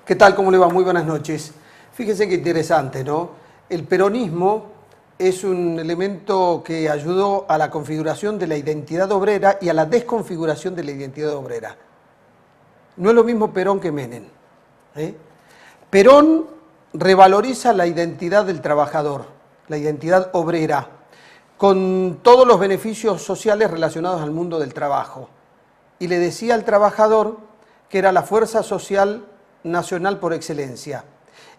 ¿Qué tal? ¿Cómo le va? Muy buenas noches. Fíjese qué interesante, ¿no? El peronismo es un elemento que ayudó a la configuración de la identidad obrera y a la desconfiguración de la identidad obrera. No es lo mismo Perón que Menem, ¿eh? Perón revaloriza la identidad del trabajador, la identidad obrera, con todos los beneficios sociales relacionados al mundo del trabajo. Y le decía al trabajador que era la fuerza social nacional por excelencia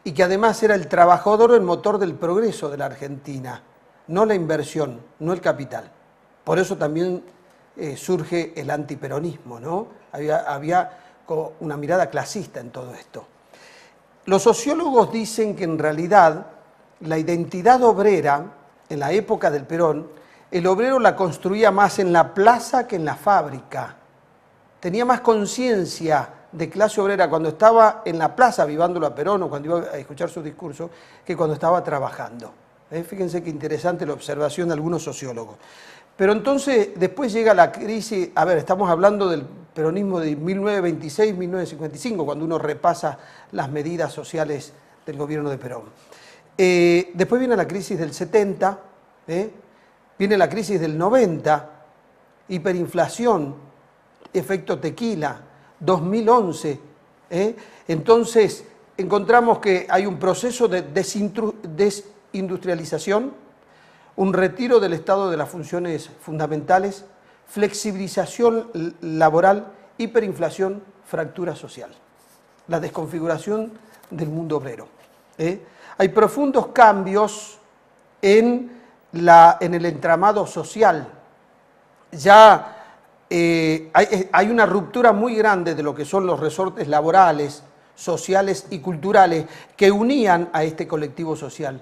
y que además era el trabajador el motor del progreso de la Argentina, no la inversión, no el capital. Por eso también surge el antiperonismo, ¿no? Había una mirada clasista en todo esto. Los sociólogos dicen que en realidad la identidad obrera, en la época del Perón, el obrero la construía más en la plaza que en la fábrica. Tenía más conciencia de clase obrera cuando estaba en la plaza vivándolo a Perón o cuando iba a escuchar su discurso que cuando estaba trabajando. Fíjense qué interesante la observación de algunos sociólogos. Pero entonces después llega la crisis, a ver, estamos hablando del peronismo de 1926-1955, cuando uno repasa las medidas sociales del gobierno de Perón. Después viene la crisis del 70, viene la crisis del 90, hiperinflación, efecto tequila, 2011. Entonces encontramos que hay un proceso de desindustrialización, un retiro del Estado de las funciones fundamentales, flexibilización laboral, hiperinflación, fractura social, la desconfiguración del mundo obrero. Hay profundos cambios en el entramado social. Ya hay una ruptura muy grande de lo que son los resortes laborales, sociales y culturales que unían a este colectivo social,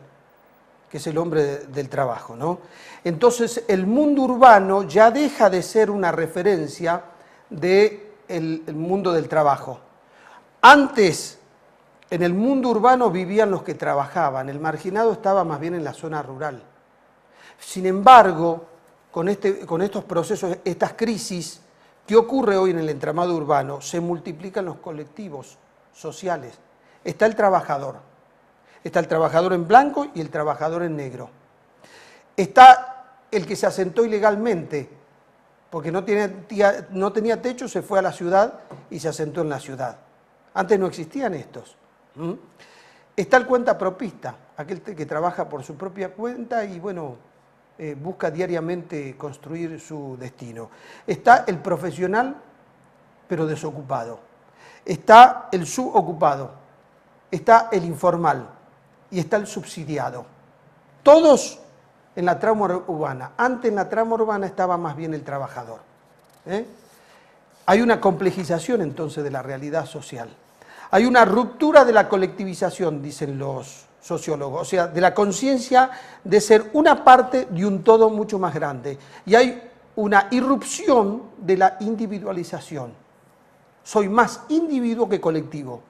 que es el hombre del trabajo, ¿no? Entonces el mundo urbano ya deja de ser una referencia del mundo del trabajo. Antes, en el mundo urbano vivían los que trabajaban, el marginado estaba más bien en la zona rural. Sin embargo, con estos procesos, estas crisis, ¿qué ocurre hoy en el entramado urbano? Se multiplican los colectivos sociales. Está el trabajador en blanco y el trabajador en negro. Está el que se asentó ilegalmente, porque no tenía techo, se fue a la ciudad y se asentó en la ciudad. Antes no existían estos. Está el cuentapropista, aquel que trabaja por su propia cuenta y bueno, busca diariamente construir su destino. Está el profesional, pero desocupado. Está el subocupado. Está el informal. Y está el subsidiado. Todos en la trama urbana. Antes en la trama urbana estaba más bien el trabajador. Hay una complejización entonces de la realidad social. Hay una ruptura de la colectivización, dicen los sociólogos, o sea, de la conciencia de ser una parte de un todo mucho más grande. Y hay una irrupción de la individualización. Soy más individuo que colectivo.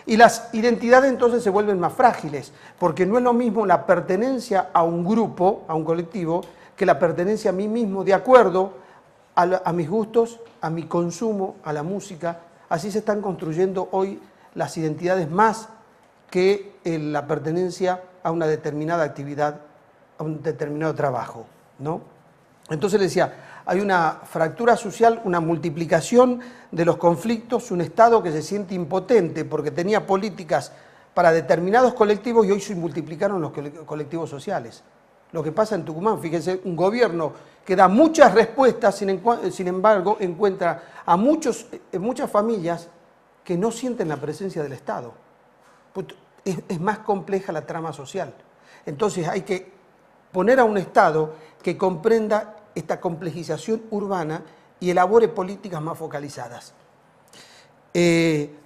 Y las identidades entonces se vuelven más frágiles, porque no es lo mismo la pertenencia a un grupo, a un colectivo, que la pertenencia a mí mismo, de acuerdo a mis gustos, a mi consumo, a la música. Así se están construyendo hoy las identidades más que la pertenencia a una determinada actividad, a un determinado trabajo, ¿no? Entonces le decía, hay una fractura social, una multiplicación de los conflictos, un Estado que se siente impotente porque tenía políticas para determinados colectivos y hoy se multiplicaron los colectivos sociales. Lo que pasa en Tucumán, fíjense, un gobierno que da muchas respuestas, sin embargo, encuentra a muchas familias que no sienten la presencia del Estado. Es más compleja la trama social. Entonces hay que poner a un Estado que comprenda esta complejización urbana y elabore políticas más focalizadas.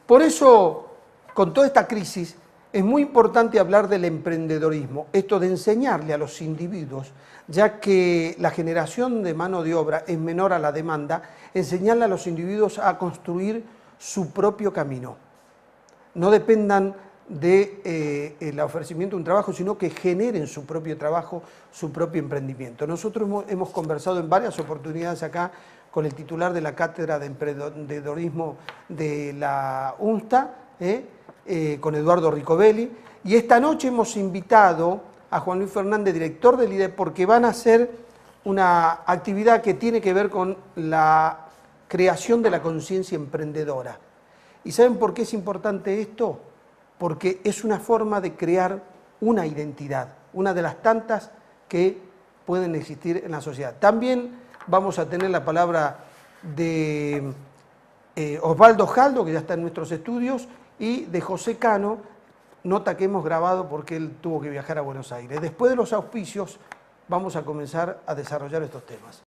Por eso, con toda esta crisis, es muy importante hablar del emprendedorismo, esto de enseñarle a los individuos, ya que la generación de mano de obra es menor a la demanda, enseñarle a los individuos a construir su propio camino. No dependan del ofrecimiento de un trabajo, sino que generen su propio trabajo, su propio emprendimiento. Nosotros hemos conversado en varias oportunidades acá con el titular de la Cátedra de Emprendedorismo de la UNSTA, con Eduardo Ricovelli. Y esta noche hemos invitado a Juan Luis Fernández, director del IDEP, porque van a hacer una actividad que tiene que ver con la creación de la conciencia emprendedora. ¿Y saben por qué es importante esto? Porque es una forma de crear una identidad, una de las tantas que pueden existir en la sociedad. También vamos a tener la palabra de Osvaldo Jaldo, que ya está en nuestros estudios, y de José Cano, nota que hemos grabado porque él tuvo que viajar a Buenos Aires. Después de los auspicios vamos a comenzar a desarrollar estos temas.